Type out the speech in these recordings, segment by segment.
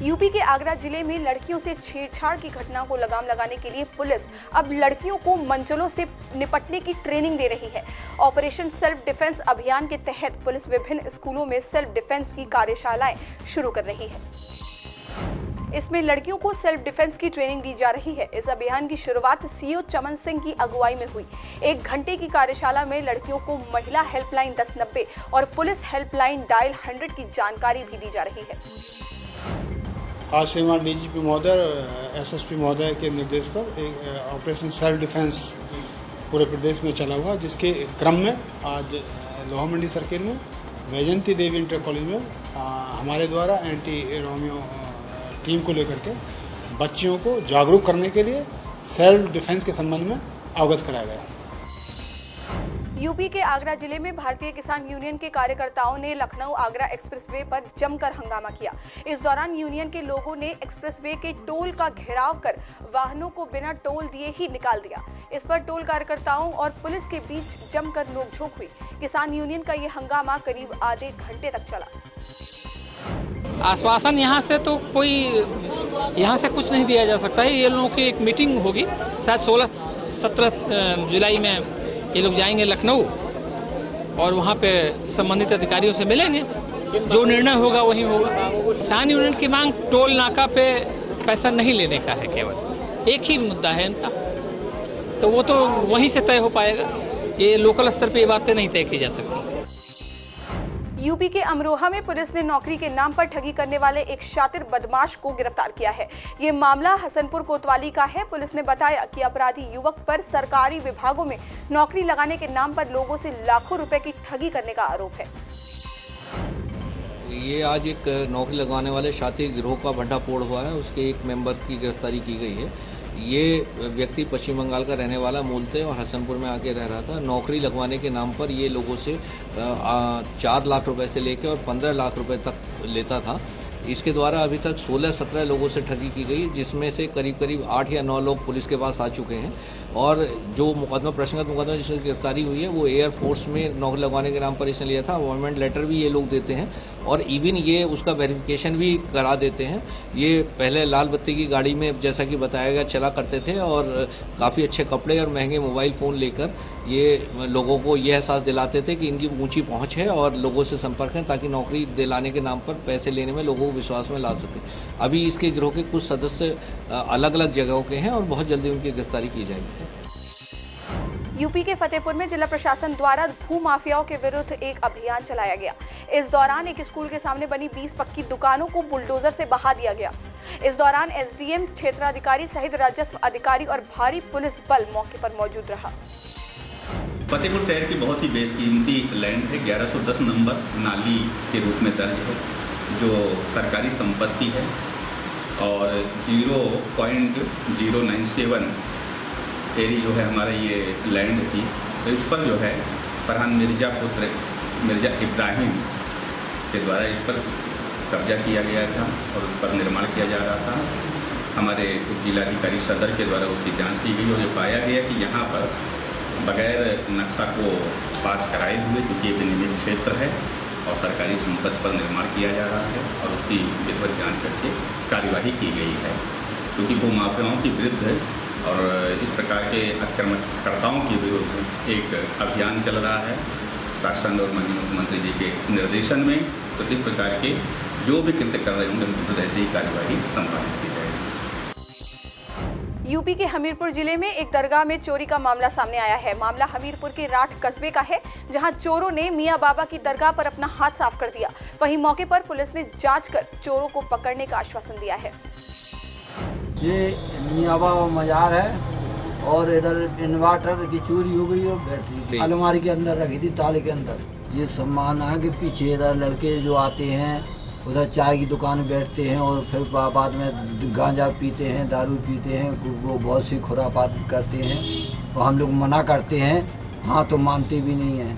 UP के आगरा जिले में लड़कियों से छेड़छाड़ की घटना को लगाम लगाने के लिए पुलिस अब लड़कियों को मंचलों से निपटने की ट्रेनिंग दे रही है। ऑपरेशन सेल्फ डिफेंस अभियान के तहत पुलिस विभिन्न स्कूलों में सेल्फ डिफेंस की कार्यशालाएं शुरू कर रही है। इसमें लड़कियों को सेल्फ डिफेंस की ट्रेनिंग दी जा रही है। इस अभियान की शुरुआत सीओ चमन सिंह की अगुवाई में हुई। 1 घंटे की कार्यशाला में लड़कियों को महिला हेल्पलाइन 1090 और पुलिस हेल्पलाइन डायल 100 की जानकारी भी दी जा रही है। आज श्रीमान डीजीपी महोदय और एसएसपी महोदय के निर्देश पर एक ऑपरेशन सेल्फ डिफेंस पूरे प्रदेश में चला हुआ, जिसके क्रम में आज लोहा मंडी सर्किल में वैजयंती देवी इंटर कॉलेज में हमारे द्वारा एंटी रोमियो टीम को लेकर के बच्चियों को जागरूक करने के लिए सेल्फ डिफेंस के संबंध में अवगत कराया गया। यूपी के आगरा जिले में भारतीय किसान यूनियन के कार्यकर्ताओं ने लखनऊ आगरा एक्सप्रेसवे पर जमकर हंगामा किया। इस दौरान यूनियन के लोगों ने एक्सप्रेसवे के टोल का घेराव कर वाहनों को बिना टोल दिए ही निकाल दिया। इस पर टोल कार्यकर्ताओं और पुलिस के बीच जमकर नोकझोंक हुई। किसान यूनियन का ये हंगामा करीब आधे घंटे तक चला। आश्वासन यहाँ से तो कोई यहाँ से कुछ नहीं दिया जा सकता है। ये लोगों की एक मीटिंग होगी, शायद 16-17 जुलाई में ये लोग जाएंगे लखनऊ और वहाँ पे संबंधित अधिकारियों से मिलेंगे। जो निर्णय होगा वही होगा। किसान यूनियन की मांग टोल नाका पे पैसा नहीं लेने का है, केवल एक ही मुद्दा है इनका, तो वो तो वहीं से तय हो पाएगा। ये लोकल स्तर पे ये बातें नहीं तय की जा सकती। यूपी के अमरोहा में पुलिस ने नौकरी के नाम पर ठगी करने वाले एक शातिर बदमाश को गिरफ्तार किया है। ये मामला हसनपुर कोतवाली का है। पुलिस ने बताया कि अपराधी युवक पर सरकारी विभागों में नौकरी लगाने के नाम पर लोगों से लाखों रुपए की ठगी करने का आरोप है। ये आज एक नौकरी लगाने वाले शातिर गिरोह का भंडाफोड़ हुआ है। उसके एक मेंबर की गिरफ्तारी की गई है। ये व्यक्ति पश्चिम बंगाल का रहने वाला मूलतः और हसनपुर में आके रह रहा था। नौकरी लगवाने के नाम पर ये लोगों से 4 लाख रुपए से लेकर और 15 लाख रुपए तक लेता था। इसके द्वारा अभी तक 16-17 लोगों से ठगी की गई, जिसमें से करीब 8 या 9 लोग पुलिस के पास आ चुके हैं। और जो मुकदमा प्रश्नगत मुकदमा जिसकी गिरफ्तारी हुई है वो एयरफोर्स में नौकरी लगवाने के नाम पर इसने लिया था। अपॉइंटमेंट लेटर भी ये लोग देते हैं और इवन ये उसका वेरिफिकेशन भी करा देते हैं। ये पहले लाल बत्ती की गाड़ी में जैसा कि बताया गया चला करते थे और काफ़ी अच्छे कपड़े और महंगे मोबाइल फ़ोन लेकर ये लोगों को यह एहसास दिलाते थे कि इनकी ऊंची पहुंच है और लोगों से संपर्क है, ताकि नौकरी दिलाने के नाम पर पैसे लेने में लोगों को विश्वास में ला सके। अभी इसके गिरोह के कुछ सदस्य अलग अलग जगहों के हैं और बहुत जल्दी उनकी गिरफ्तारी की जाएगी। यूपी के फतेहपुर में जिला प्रशासन द्वारा भू माफियाओं के विरुद्ध एक अभियान चलाया गया। इस दौरान एक स्कूल के सामने बनी 20 पक्की दुकानों को बुलडोजर से बहा दिया गया। इस दौरान एसडीएम, क्षेत्राधिकारी सहित राजस्व अधिकारी और भारी पुलिस बल मौके पर मौजूद रहा। फतेहपुर शहर की बहुत ही बेशकीमती लैंड है, 1110 नंबर नाली के रूप में दर्ज है, जो सरकारी संपत्ति है और 0.097 एरी जो है हमारा ये लैंड थी। तो इस पर जो है फरहान मिर्जा पुत्र मिर्जा इब्राहिम के द्वारा इस पर कब्जा किया गया था और उस पर निर्माण किया जा रहा था। हमारे जिलाधिकारी सदर के द्वारा उसकी जांच की गई और ये पाया गया कि यहाँ पर बगैर नक्शा को पास कराए हुए, क्योंकि ये नियमित क्षेत्र है और सरकारी संपत्ति पर निर्माण किया जा रहा है और उसकी विधिवत जांच करके कार्यवाही की गई है। क्योंकि भू माफियाओं के विरुद्ध और इस प्रकार के अतिक्रमणकर्ताओं के विरुद्ध एक अभियान चल रहा है शासन और माननीय मुख्यमंत्री जी के निर्देशन में। तो इस प्रकार के जो भी कृत्य कर रहे होंगे उन पर ऐसी ही कार्यवाही संपादित की जाएगी। यूपी के हमीरपुर जिले में एक दरगाह में चोरी का मामला सामने आया है। मामला हमीरपुर के राठ कस्बे का है, जहां चोरों ने मियां बाबा की दरगाह पर अपना हाथ साफ कर दिया। वहीं मौके पर पुलिस ने जांच कर चोरों को पकड़ने का आश्वासन दिया है। ये मियां बाबा मजार है और इधर इन्वर्टर की चोरी हो गई और बैटरी अलमारी के अंदर रखी थी, ताले के अंदर। ये सामान है कि पीछे इधर लड़के जो आते हैं उधर चाय की दुकान में बैठते हैं और फिर बाद में गांजा पीते हैं, दारू पीते हैं, वो बहुत सी खुरापात करते हैं और हम लोग मना करते हैं, हाँ तो मानते भी नहीं हैं।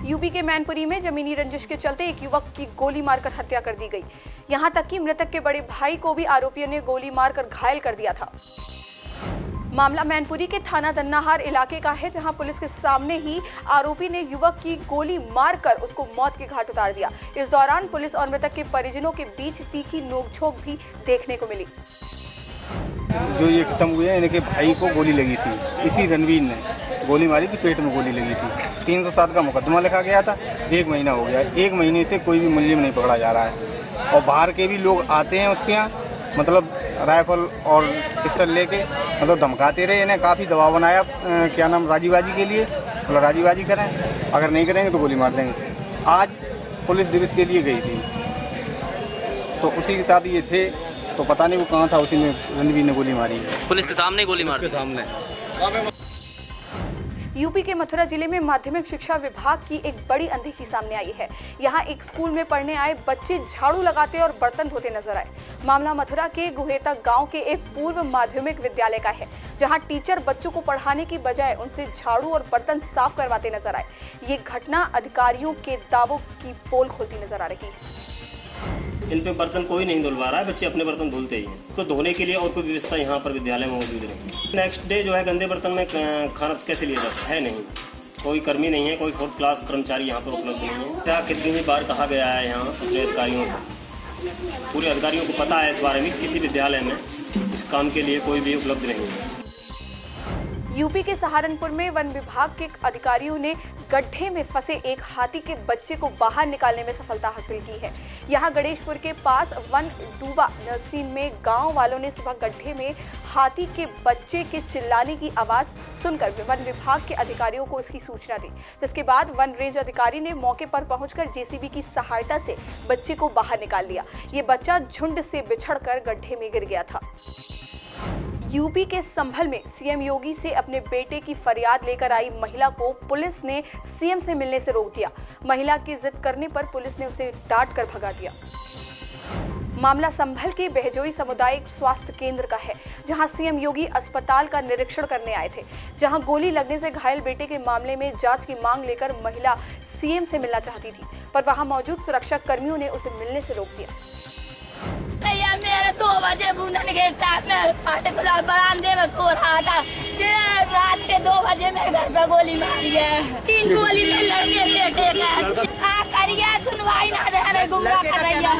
यूपी के मैनपुरी में जमीनी रंजिश के चलते एक युवक की गोली मारकर हत्या कर दी गई। यहां तक कि मृतक के बड़े भाई को भी आरोपियों ने गोली मारकर घायल कर दिया था। मामला मैनपुरी के थाना दन्नाहार इलाके का है, जहां पुलिस के सामने ही आरोपी ने युवक की गोली मारकर उसको मौत के घाट उतार दिया। इस दौरान पुलिस और मृतक के परिजनों के बीच तीखी नोकझोंक भी देखने को मिली। जो ये खत्म हुए हैं, इनके भाई को गोली लगी थी, इसी रणवीर ने गोली मारी थी, पेट में गोली लगी थी। 307 का मुकदमा लिखा गया था, 1 महीना हो गया। 1 महीने से कोई भी मुलजिम नहीं पकड़ा जा रहा है और बाहर के भी लोग आते हैं उसके यहाँ, मतलब राइफल और पिस्टल लेके मतलब धमकाते रहे। इन्हें काफ़ी दबाव बनाया, क्या नाम, राजीबाजी के लिए, मतलब राजीबाजी करें, अगर नहीं करेंगे तो गोली मार देंगे। आज पुलिस दिवस के लिए गई थी तो उसी के साथ ये थे, तो पता नहीं वो कहाँ था, उसी ने रणवीर ने गोली मारी। पुलिस के सामने गोली मारी, के सामने। यूपी के मथुरा जिले में माध्यमिक शिक्षा विभाग की एक बड़ी अनदेखी सामने आई है। यहाँ एक स्कूल में पढ़ने आए बच्चे झाड़ू लगाते और बर्तन धोते नजर आए। मामला मथुरा के गुहेता गांव के एक पूर्व माध्यमिक विद्यालय का है, जहां टीचर बच्चों को पढ़ाने की बजाय उनसे झाड़ू और बर्तन साफ करवाते नजर आए। ये घटना अधिकारियों के दावों की पोल खोलती नजर आ रही है। इन पे बर्तन कोई नहीं धुलवा रहा है, बच्चे अपने बर्तन धुलते ही हैं। उसको धोने के लिए और कोई व्यवस्था यहाँ पर विद्यालय में मौजूद नहीं। नेक्स्ट डे जो है गंदे बर्तन में खाना कैसे लिया जाता है? नहीं, कोई कर्मी नहीं है, कोई 4th क्लास कर्मचारी यहाँ पर उपलब्ध नहीं है। क्या कितनी ही बार कहा गया है यहाँ अपने अधिकारियों से, पूरे अधिकारियों को पता है इस बारे में, किसी विद्यालय में इस काम के लिए कोई भी उपलब्ध नहीं है। यूपी के सहारनपुर में वन विभाग के अधिकारियों ने गड्ढे में फंसे एक हाथी के बच्चे को बाहर निकालने में सफलता हासिल की है। यहाँ गणेशपुर के पास वन डूबा नर्सरी में गांव वालों ने सुबह गड्ढे में हाथी के बच्चे के चिल्लाने की आवाज सुनकर वन विभाग के अधिकारियों को इसकी सूचना दी, जिसके बाद वन रेंज अधिकारी ने मौके पर पहुंचकर जेसीबी की सहायता से बच्चे को बाहर निकाल लिया। ये बच्चा झुंड से बिछड़कर गड्ढे में गिर गया था। यूपी के संभल में सीएम योगी से अपने बेटे की फरियाद लेकर आई महिला को पुलिस ने सीएम से मिलने से रोक दिया। महिला की जिद करने पर पुलिस ने उसे डांट कर भगा दिया। मामला संभल के बहजोई सामुदायिक स्वास्थ्य केंद्र का है, जहां सीएम योगी अस्पताल का निरीक्षण करने आए थे, जहां गोली लगने से घायल बेटे के मामले में जांच की मांग लेकर महिला सीएम से मिलना चाहती थी, पर वहां मौजूद सुरक्षा कर्मियों ने उसे मिलने से रोक दिया। भैया मेरे 2 बजे बुंदन के टाइम में पार्टिकुलर बरामदे में सो रहा था, रात के 2 बजे मेरे घर पे गोली मारी है। 3 गोली में लड़के बेटे का करिए, सुनवाई ना दे रहे, गुमराह कर रही है।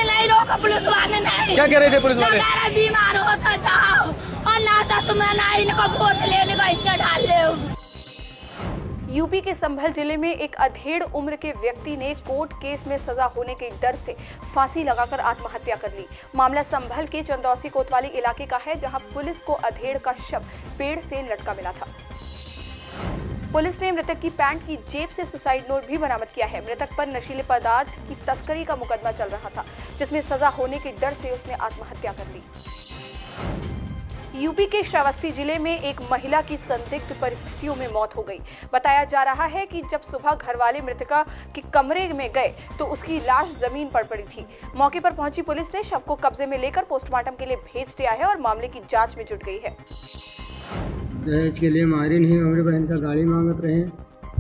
नहीं रोका पुलिस वाले, नहीं। क्या कह रहे थे पुलिस वाले? बीमार होता जाओ और ना था तुम्हें ना इनको वोट लेने का इतना डाल ले। यूपी के संभल जिले में एक अधेड़ उम्र के व्यक्ति ने कोर्ट केस में सजा होने के डर से फांसी लगाकर आत्महत्या कर ली। मामला संभल के चंदौसी कोतवाली इलाके का है, जहां पुलिस को अधेड़ का शव पेड़ से लटका मिला था। पुलिस ने मृतक की पैंट की जेब से सुसाइड नोट भी बरामद किया है। मृतक पर नशीले पदार्थ की तस्करी का मुकदमा चल रहा था, जिसमें सजा होने के डर से उसने आत्महत्या कर ली। यूपी के श्रावस्ती जिले में एक महिला की संदिग्ध परिस्थितियों में मौत हो गई। बताया जा रहा है कि जब सुबह घरवाले मृतका के कमरे में गए तो उसकी लाश जमीन पर पड़ी थी। मौके पर पहुंची पुलिस ने शव को कब्जे में लेकर पोस्टमार्टम के लिए भेज दिया है और मामले की जांच में जुट गई है। दहेज के लिए मारी नहीं, हमारी बहन का गाड़ी मांगते रहे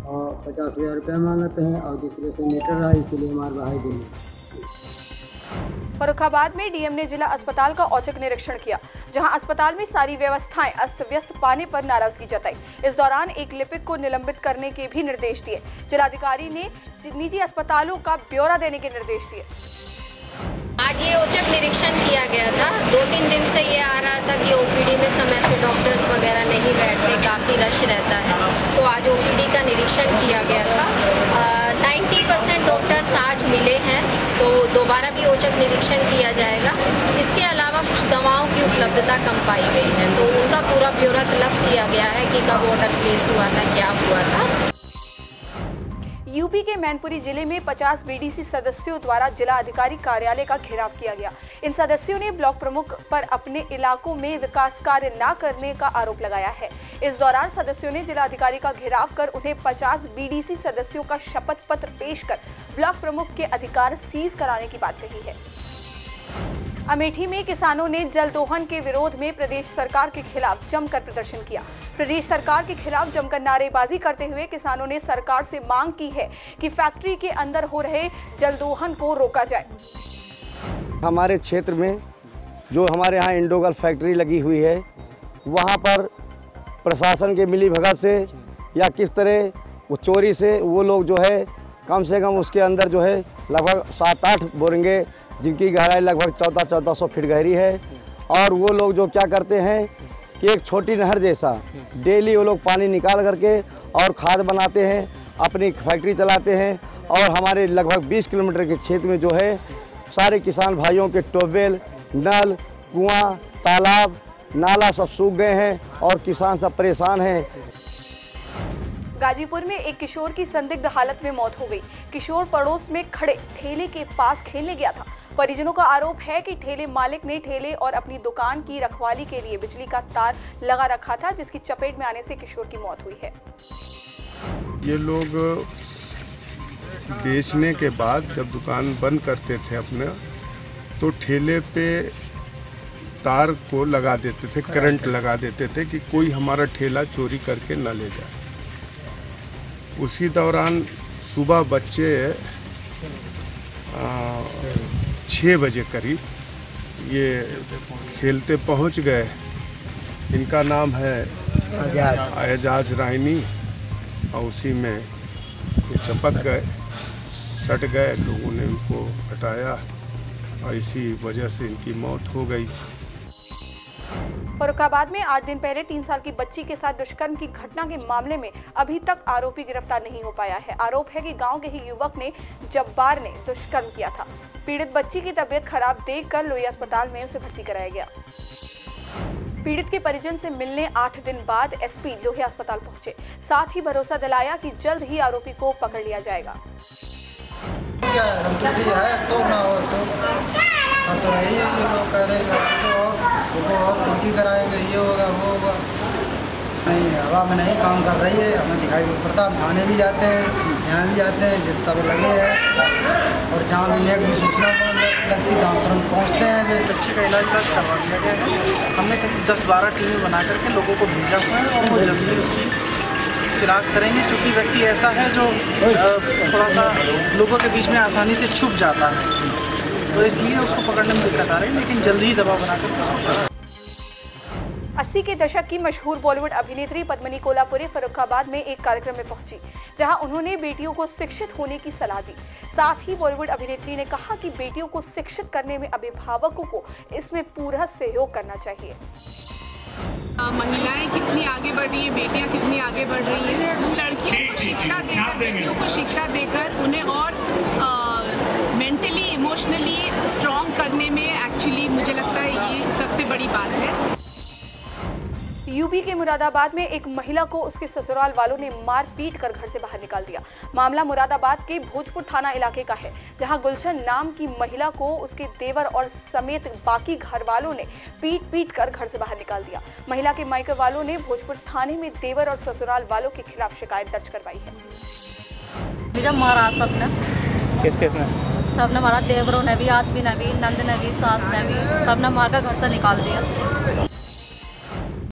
और 50,000 रुपया मांगते हैं और दूसरे से मीटर रहा, इसीलिए हमारे भाई देंगे। फर्रुखाबाद में डीएम ने जिला अस्पताल का औचक निरीक्षण किया, जहां अस्पताल में सारी व्यवस्थाएं अस्त व्यस्त पाने पर नाराजगी जताई। इस दौरान एक लिपिक को निलंबित करने के भी निर्देश दिए। जिलाधिकारी ने निजी अस्पतालों का ब्यौरा देने के निर्देश दिए। आज ये औचक निरीक्षण किया गया था। 2-3 दिन से ये आ रहा था कि ओपीडी में समय से डॉक्टर्स वगैरह नहीं बैठते, काफ़ी रश रहता है, तो आज ओपीडी का निरीक्षण किया गया था। 90% डॉक्टर्स आज मिले हैं, तो दोबारा भी औचक निरीक्षण किया जाएगा। इसके अलावा कुछ दवाओं की उपलब्धता कम पाई गई है, तो उनका पूरा ब्यौरा तलब किया गया है कि कब ऑर्डर प्लेस हुआ था, क्या हुआ था। यूपी के मैनपुरी जिले में 50 बीडीसी सदस्यों द्वारा जिला अधिकारी कार्यालय का घेराव किया गया। इन सदस्यों ने ब्लॉक प्रमुख पर अपने इलाकों में विकास कार्य न करने का आरोप लगाया है। इस दौरान सदस्यों ने जिला अधिकारी का घेराव कर उन्हें 50 बीडीसी सदस्यों का शपथ पत्र पेश कर ब्लॉक प्रमुख के अधिकार सीज कराने की बात कही है। अमेठी में किसानों ने जल दोहन के विरोध में प्रदेश सरकार के खिलाफ जमकर प्रदर्शन किया। प्रदेश सरकार के खिलाफ जमकर नारेबाजी करते हुए किसानों ने सरकार से मांग की है कि फैक्ट्री के अंदर हो रहे जल दोहन को रोका जाए। हमारे क्षेत्र में जो हमारे यहाँ इंडोगल फैक्ट्री लगी हुई है, वहाँ पर प्रशासन के मिली भगत से या किस तरह वो चोरी से वो लोग जो है कम से कम उसके अंदर जो है लगभग 7-8 बोरिंगे जिनकी गहराई लगभग 1400 फीट गहरी है, और वो लोग जो क्या करते हैं कि एक छोटी नहर जैसा डेली वो लोग पानी निकाल करके और खाद बनाते हैं, अपनी फैक्ट्री चलाते हैं। और हमारे लगभग 20 किलोमीटर के क्षेत्र में जो है सारे किसान भाइयों के ट्यूबवेल, नल, कुआं, तालाब, नाला सब सूख गए हैं और किसान सब परेशान हैं। गाजीपुर में एक किशोर की संदिग्ध हालत में मौत हो गई। किशोर पड़ोस में खड़े ठेले के पास खेलने गया था। परिजनों का आरोप है कि ठेले मालिक ने ठेले और अपनी दुकान की रखवाली के लिए बिजली का तार लगा रखा था, जिसकी चपेट में आने से किशोर की मौत हुई है। ये लोग बेचने के बाद जब दुकान बंद करते थे अपने, तो ठेले पे तार को लगा देते थे, करंट लगा देते थे कि कोई हमारा ठेला चोरी करके न ले जाए। उसी दौरान सुबह बच्चे 6 बजे करीब ये खेलते पहुंच गए। इनका नाम है एजाज रायनी, और उसी में ये चपक गए, सट गए। लोगों ने उनको हटाया और इसी वजह से इनकी मौत हो गई। फर्रुखाबाद में 8 दिन पहले 3 साल की बच्ची के साथ दुष्कर्म की घटना के मामले में अभी तक आरोपी गिरफ्तार नहीं हो पाया है। आरोप है कि गांव के ही युवक ने जब्बार ने दुष्कर्म किया था। पीड़ित बच्ची की तबीयत खराब देखकर लोहिया अस्पताल में उसे भर्ती कराया गया। पीड़ित के परिजन से मिलने 8 दिन बाद एसपी लोहिया अस्पताल पहुंचे, साथ ही भरोसा दिलाया कि जल्द ही आरोपी को पकड़ लिया जाएगा। तो यही है, ये लोग कह रहे हैं और लड़की कराएंगे, ये होगा वो होगा। नहीं, हवा में नहीं काम कर रही है, हमें दिखाई नहीं पड़ता। हम थाने भी जाते हैं, यहाँ भी जाते हैं, जिस सब लगे हैं, और जहाँ भी एक भी सूचना लगती है हम तुरंत पहुँचते हैं। बच्चे का इलाज करवा दिया गया है। हमने करीब 10-12 टीमें बना करके लोगों को भेजा हुआ है और वो जल्दी उसकी शिनाख्त करेंगे। चूँकि व्यक्ति ऐसा है जो थोड़ा सा लोगों के बीच में आसानी से छुप जाता है, तो इसलिए उसको पकड़ने में दिक्कत आ रही है, लेकिन जल्दी ही दबाव बनाकर 80 के दशक की मशहूर बॉलीवुड अभिनेत्री पद्मिनी कोल्हापुरी फर्रुखाबाद में एक कार्यक्रम में पहुंची, जहां उन्होंने बेटियों को शिक्षित होने की सलाह दी। साथ ही बॉलीवुड अभिनेत्री ने कहा कि बेटियों को शिक्षित करने में अभिभावकों को इसमें पूरा सहयोग करना चाहिए। महिलाएं कितनी आगे बढ़ रही है, बेटियां कितनी आगे बढ़ रही है। लड़कियों को शिक्षा देकर, बेटियों को शिक्षा देकर उन्हें और मेंटली, इमोशनली स्ट्रॉन्ग करने में एक्चुअली मुझे लगता है ये सबसे बड़ी बात है। यूपी के मुरादाबाद में एक महिला को उसके ससुराल वालों ने मार पीट कर घर से बाहर निकाल दिया। मामला मुरादाबाद के भोजपुर थाना इलाके का है, जहां गुलशन नाम की महिला को उसके देवर और समेत बाकी घर वालों ने पीट कर घर से बाहर निकाल दिया। महिला के मायके वालों ने भोजपुर थाने में देवर और ससुराल वालों के खिलाफ शिकायत दर्ज करवाई है। जब मारा सबने, किस-किसने? सबने मारा, देवरों ने भी, आदमी ने भी, नंद ने भी, सास ने भी, सबने मार कर घर से निकाल दिया।